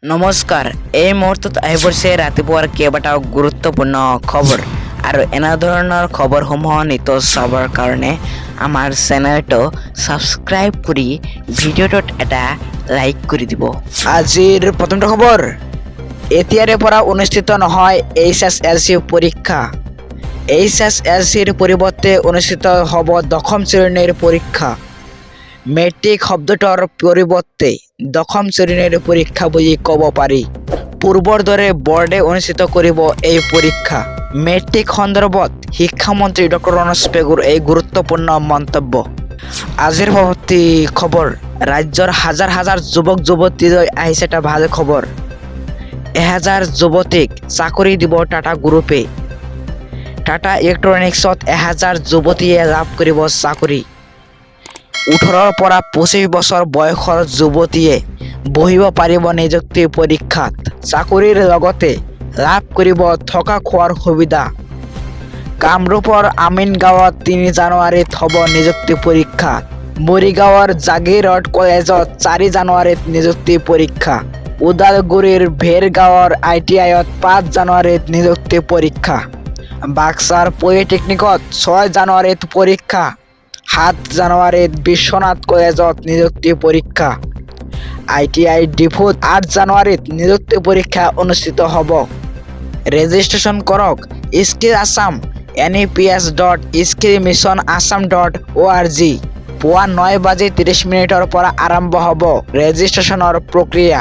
নমস্কাৰ। এই মুহূৰ্তত আহি পৰিছে ৰাতিপুৱাৰ কেইবাটাও গুৰুত্বপূৰ্ণ খবৰ আৰু এনে ধৰণৰ খবৰসমূহ নিতৌ চাবৰ কাৰণে আমাৰ চেনেলটো ছাবস্ক্ৰাইব কৰি ভিডিঅ'টোত এটা লাইক কৰি দিব। আজিৰ প্ৰথমটো খবৰ, এতিয়াৰে পৰা অনুষ্ঠিত নহয় HSLC পৰীক্ষা। HSLCৰ পৰিৱৰ্তে অনুষ্ঠিত হ'ব দশম শ্ৰেণীৰ পৰীক্ষা। মেট্ৰিক শব্দটোৰ পৰিৱৰ্তে দশম শ্ৰেণীৰ পৰীক্ষা বুলি ক'ব পাৰি। পূৰ্বৰ দৰে বৰ্ডে অনুষ্ঠিত কৰিব এই পৰীক্ষা। মেট্ৰিক সন্দৰ্ভত শিক্ষামন্ত্ৰী ডক্টৰ ৰমেশ পেগুৰ এই গুৰুত্বপূৰ্ণ মন্তব্য। আজিৰ পৰৱৰ্তী খবৰ, ৰাজ্যৰ হাজাৰ হাজাৰ যুৱক যুৱতীলৈ আহিছে এটা ভাল খবৰ। 1000 যুৱতীক চাকৰি দিব টাটা গ্ৰুপে। টাটা ইলেক্ট্ৰনিক্সত 1000 যুৱতীয়ে লাভ কৰিব চাকৰি। 18ৰ পৰা 25 বছৰ বয়সৰ যুৱতীয়ে বহিব পাৰিব নিযুক্তি পৰীক্ষাত। চাকৰিৰ লগতে লাভ কৰিব থকা খোৱাৰ সুবিধা। কামৰূপৰ আমিনগাঁৱত 3 জানুৱাৰীত হ'ব নিযুক্তি পৰীক্ষা। মৰিগাঁৱৰ জাগিৰোড কলেজত 4 জানুৱাৰীত নিযুক্তি পৰীক্ষা। ওদালগুৰিৰ ভেৰগাঁৱৰ ITIত 5 জানুৱাৰীত নিযুক্তি পৰীক্ষা। বাক্সাৰ পলিটেকনিকত 6 জানুৱাৰীত পৰীক্ষা। 7 জানুৱাৰীত বিশ্বনাথ কলেজত নিযুক্তি পৰীক্ষা। ITI ডিফুত 8 জানুৱাৰীত নিযুক্তি পৰীক্ষা অনুষ্ঠিত হ'ব। ৰেজিষ্ট্ৰেশ্যন কৰক স্কিল আছাম neps.skillmissionassam.org। পুৱা 9:30 পৰা আৰম্ভ হ'ব ৰেজিষ্ট্ৰেশ্যনৰ প্ৰক্ৰিয়া।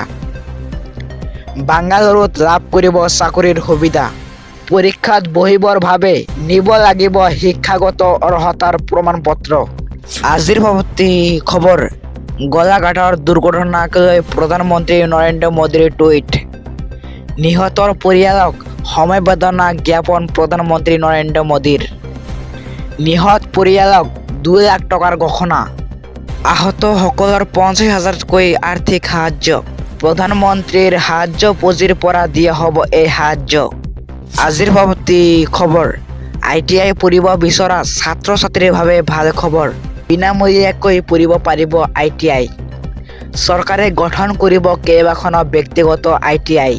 বাংগালুৰুত লাভ কৰিব চাকৰিৰ সুবিধা। পৰীক্ষাত বহিবৰ বাবে নিব লাগিব শিক্ষাগত অৰ্হতাৰ প্ৰমাণপত্ৰ। আজিৰ পৰৱৰ্তী খবৰ, গোলাঘাটৰ দুৰ্ঘটনাক লৈ প্ৰধানমন্ত্ৰী নৰেন্দ্ৰ মোদীৰ টুইট। নিহতৰ পৰিয়ালক সমবেদনা জ্ঞাপন প্ৰধানমন্ত্ৰী নৰেন্দ্ৰ মোদীৰ। নিহত পৰিয়ালক 2 লাখ টকাৰ ঘোষণা। আহতসকলৰ 50,000তকৈ আৰ্থিক সাহায্য। প্ৰধানমন্ত্ৰীৰ সাহায্য পুঁজিৰ পৰা দিয়া হ'ব এই সাহায্য। আজিৰ পৰৱৰ্তী খবৰ, ITI পঢ়িব বিচৰা ছাত্ৰ ছাত্ৰীৰ বাবে ভাল খবৰ। বিনামূলীয়াকৈ পঢ়িব পাৰিব ITI। চৰকাৰে গঠন কৰিব কেইবাখনো ব্যক্তিগত ITI।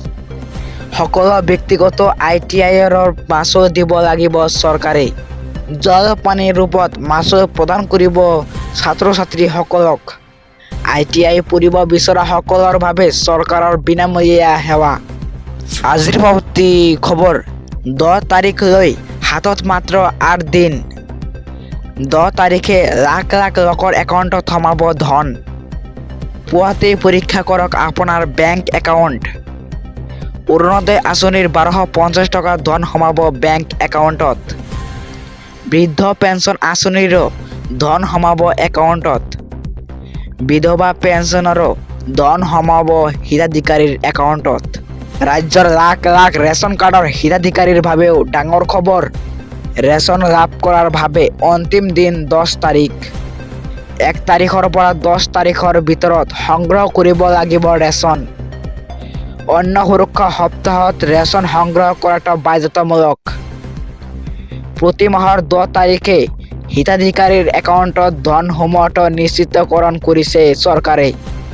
সকলো ব্যক্তিগত ITIৰ মাচুল দিব লাগিব চৰকাৰে। জলপানীৰ ৰূপত মাচুল প্ৰদান কৰিব ছাত্ৰ ছাত্ৰীসকলক। ITI পঢ়িব বিচৰা সকলৰ বাবে চৰকাৰৰ বিনামূলীয়া সেৱা। আজিৰ পৰৱৰ্তী খবৰ, 10 তাৰিখলৈ হাতত মাত্ৰ 8 দিন। 10 তাৰিখে লাখ লাখ লোকৰ একাউণ্টত সোমাব ধন। পুৱাতেই পৰীক্ষা কৰক আপোনাৰ বেংক একাউণ্ট। অৰুণোদয় আঁচনিৰ 1250 টকা ধন সোমাব বেংক একাউণ্টত। বৃদ্ধ পেঞ্চন আঁচনিৰো ধন সোমাব একাউণ্টত। বিধৱা পেঞ্চনৰো ধন সোমাব হিতাধিকাৰীৰ একাউণ্টত। ৰাজ্যৰ লাখ লাখ ৰেচন কাৰ্ডৰ হিতাধিকাৰীৰ বাবেও ডাঙৰ খবৰ। ৰেচন লাভ কৰাৰ বাবে অন্তিম দিন 10 তাৰিখ। 1 তাৰিখৰ পৰা 10 তাৰিখৰ ভিতৰত সংগ্ৰহ কৰিব লাগিব ৰেচন। অন্ন সুৰক্ষা সপ্তাহত ৰেচন সংগ্ৰহ কৰাটো বাধ্যতামূলক। প্ৰতি মাহৰ 10 তাৰিখে হিতাধিকাৰীৰ একাউণ্টত ধন সোমোৱাটো নিশ্চিতকৰণ কৰিছে চৰকাৰে।